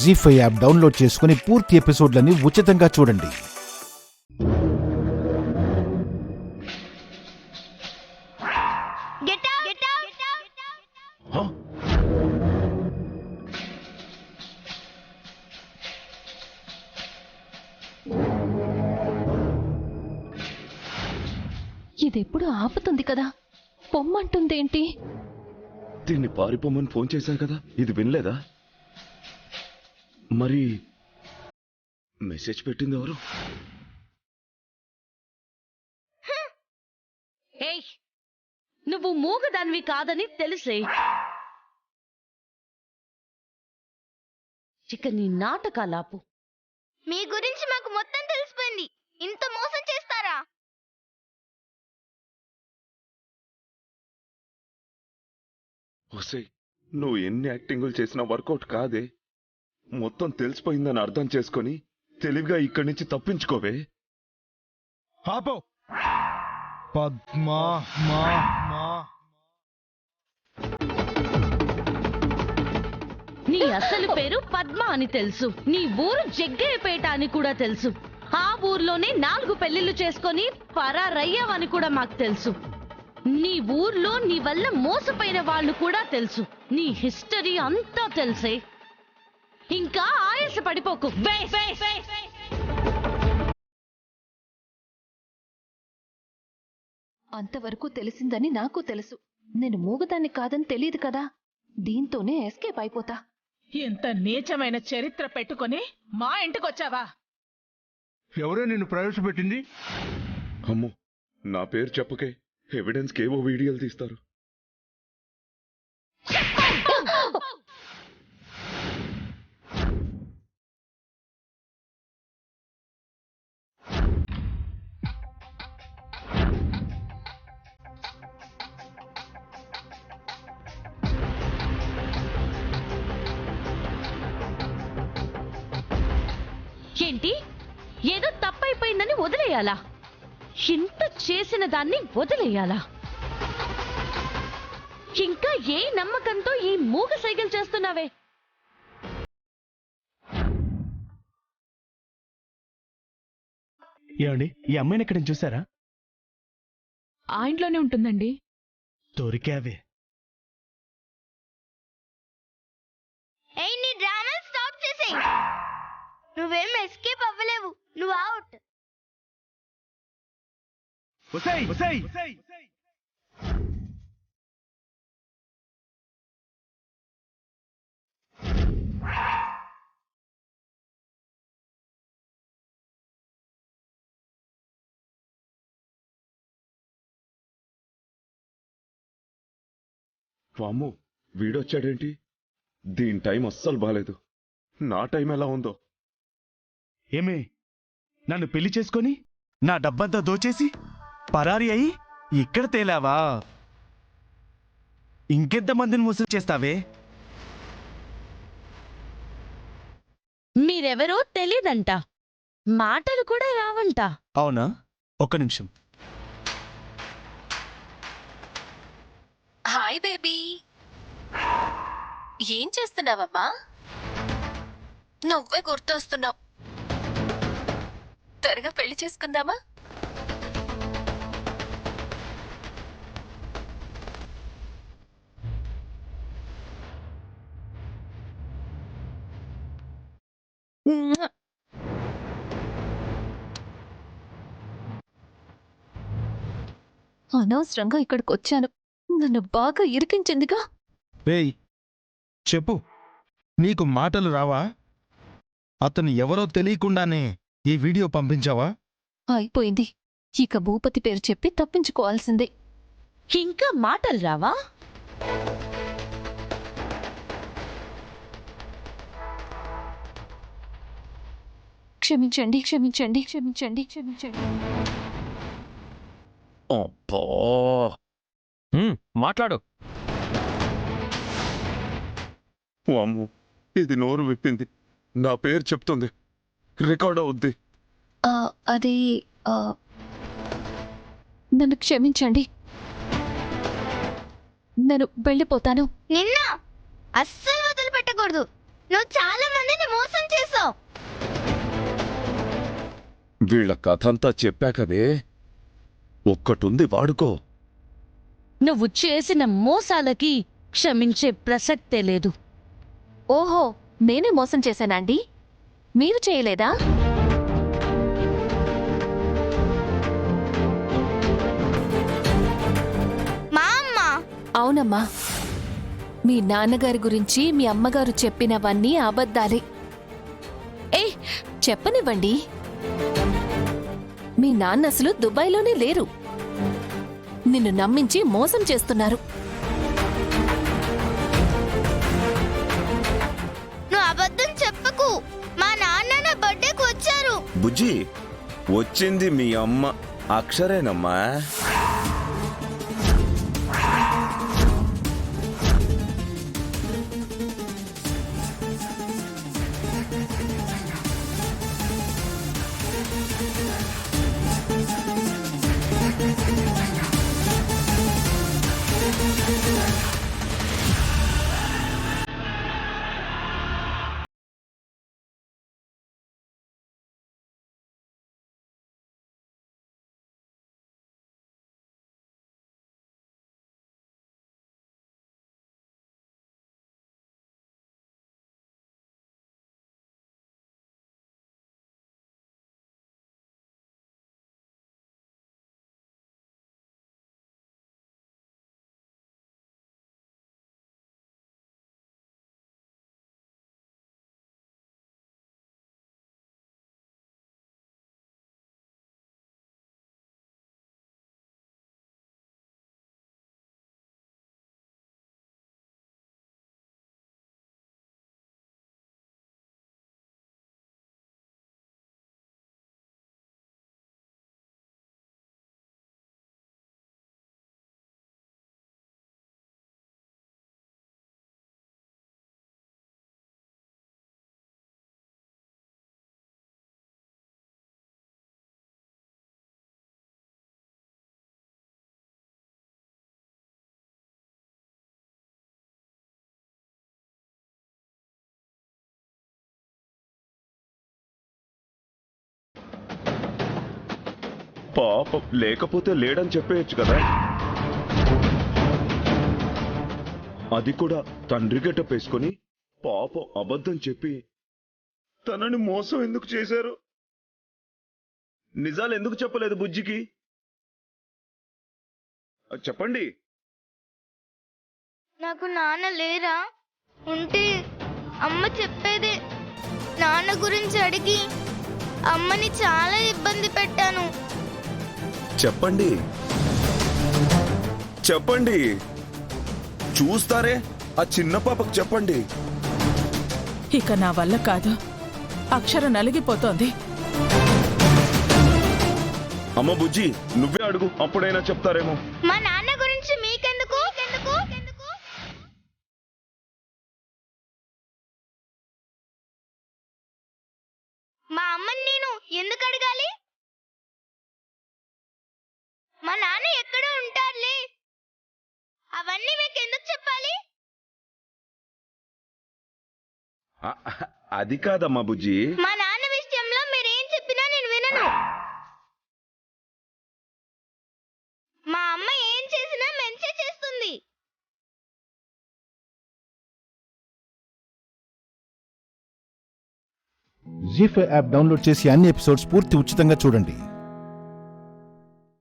జీ5 app download చేసుకుని పూర్తి ఎపిసోడ్లని ఉచితంగా చూడండి. ఇదెప్పుడు ఆపుతుంది కదా, పొమ్మంటుందేంటి? దీన్ని పారిపోమని ఫోన్ చేశాను కదా, ఇది వినలేదా? మరి మెసేజ్ పెట్టింది ఎవరు? నువ్వు మూగదానివి కాదని తెలుసే. ఇక నీ నాటకాలాపు. మీ గురించి మాకు మొత్తం తెలిసిపోయింది. ఇంత మోసం చేస్తారా? ఒసే, నువ్వు ఎన్ని యాక్టింగులు చేసినా వర్కౌట్ కాదే. మొత్తం తెలిసిపోయిందని అర్థం చేసుకొని తెలివిగా ఇక్కడి నుంచి తప్పించుకోవే. ఆపో. పద్మా నీ అసలు పేరు పద్మ అని తెలుసు. నీ ఊరు జగ్గయ్యపేట అని కూడా తెలుసు. ఆ ఊర్లోనే 4 పెళ్లిళ్లు చేసుకొని పరారయ్యావని కూడా మాకు తెలుసు. నీ ఊర్లో నీ వల్ల మోసపోయిన వాళ్ళు కూడా తెలుసు. నీ హిస్టరీ అంతా తెలుసే. ఇంకా ఆయాస పడిపోకు. అంతవరకు తెలిసిందని నాకు తెలుసు. నేను మూగదాన్ని కాదని తెలియదు కదా. దీంతోనే ఎస్కేప్ అయిపోతా. ఇంత నీచమైన చరిత్ర పెట్టుకొని మా ఇంటికొచ్చావా? ఎవరో నిన్ను ప్రవేశపెట్టింది? అమ్మో, నా పేరు చెప్పకే. ఎవిడెన్స్ కేవో వీడియోలు తీస్తారు. ఏంటి? ఏదో తప్పైపోయిందని వదిలేయాలా? ఇంత చేసిన దాన్ని వదిలేయాలా? ఇంకా ఏ నమ్మకంతో ఈ మూగ సైకిల్ చేస్తున్నావే? ఏమండి, ఈ అమ్మాయిని ఎక్కడ చూసారా? ఆ ఇంట్లోనే ఉంటుందండి. దొరికావే. ఏయ్, నీ డ్రామా స్టాప్ చేసేయ్. నువ్వేం ఎస్కేప్ అవ్వలేవు. నువ్వు అవుట్. వామ్మో, వీడొచ్చాడేంటి? దీని టైం అస్సలు బాలేదు. నా టైం ఎలా ఉందో. ఏమే, నన్ను పెళ్లి చేసుకొని నా డబ్బంతా దోచేసి పరారి అయి ఇక్కడ తేలావా? ఇంకెంతమందిని మోసం చేస్తావే? మీరెవరో తెలీదంట, మాటలు కూడా రావంట. అవునా? ఒక్క నిమిషం. హాయ్ బేబీ, ఏం చేస్తున్నావమ్మా? నువ్వే గుర్తొస్తున్నావు. త్వరగా పెళ్లి చేసుకుందామా? అనవసరంగా ఇక్కడికి వచ్చాను. నన్ను బాగా ఇరికించిందిగా. ఏయ్, చెప్పు, నీకు మాటలు రావా? అతను ఎవరో తెలియకుండానే ఈ వీడియో పంపించావా? అయిపోయింది. ఇక భూపతి పేరు చెప్పి తప్పించుకోవాల్సిందే. ఇంకా మాటలు రావా? క్షమించండి, క్షమించండి, క్షమించండి, క్షమించండి. అబ్బో, మాట్లాడు. వామ్మో, ఇది నోరు విప్పింది. నా పేరు చెప్తుంది. రికార్డ్ అవుద్ది. అది నన్ను క్షమించండి. నేను వెళ్ళిపోతాను. నిన్న అస్సలు వదిలిపెట్టకూడదు. నువ్వు చాలా మందిని మోసం చేసావు. వీళ్ళ కథంతా చెప్పాకదే, ఒక్కటుంది వాడుకో. నువ్వు చేసిన మోసాలకి క్షమించే ప్రసక్తే లేదు. ఓహో, నేనే మోసం చేశానండి? మీరు చేయలేదా? మా అమ్మ అవునమ్మా, మీ నాన్నగారి గురించి మీ అమ్మగారు చెప్పినవన్నీ అబద్ధాలే. చెప్పనివ్వండి. మీ నాన్న అసలు దుబాయ్లోనే లేరు. నిన్ను నమ్మించి మోసం చేస్తున్నారు. నువ్వు అబద్ధం చెప్పకు. మా నాన్న నా బర్త్డేకి వచ్చారు. బుజ్జి, వచ్చింది మీ అమ్మ అక్షరేనమ్మా. పాపం, లేకపోతే లేడని చెప్పేయచ్చు కదా. అది కూడా తండ్రి గెటప్ వేసుకొని పాపం అబద్ధం చెప్పి తనని మోసం ఎందుకు చేశారు? నిజాలు ఎందుకు చెప్పలేదు బుజ్జికి? చెప్పండి. నాకు నాన్న లేరా? ఉంటే అమ్మ చెప్పేదే. నాన్న గురించి అడిగి అమ్మని చాలా ఇబ్బంది పెట్టాను. చెప్పండి, చెప్పండి. చూస్తారే, ఆ చిన్న పాపకు చెప్పండి. ఇక నా వల్ల కాదు. అక్షర నలిగిపోతోంది. అమ్మ బుజ్జి, నువ్వే అడుగు, అప్పుడైనా చెప్తారేమో. మా నాన్న గురించి మీకెందుకు? మా అమ్మని నేను ఎందుకు అడగాలి? మా నాన్న ఎక్కడో ఉంటారులే. అవన్నీ మీకెందుకు చెప్పాలి? అది కాదమ్మా బుజ్జి. మా నాన్న విషయంలో మీరేం చెప్పినా నేను వినను. మా అమ్మ ఏం చేసినా మంచి చేస్తుంది. జీ5 యాప్ డౌన్లోడ్ చేసి అన్ని ఎపిసోడ్స్ పూర్తి ఉచితంగా చూడండి.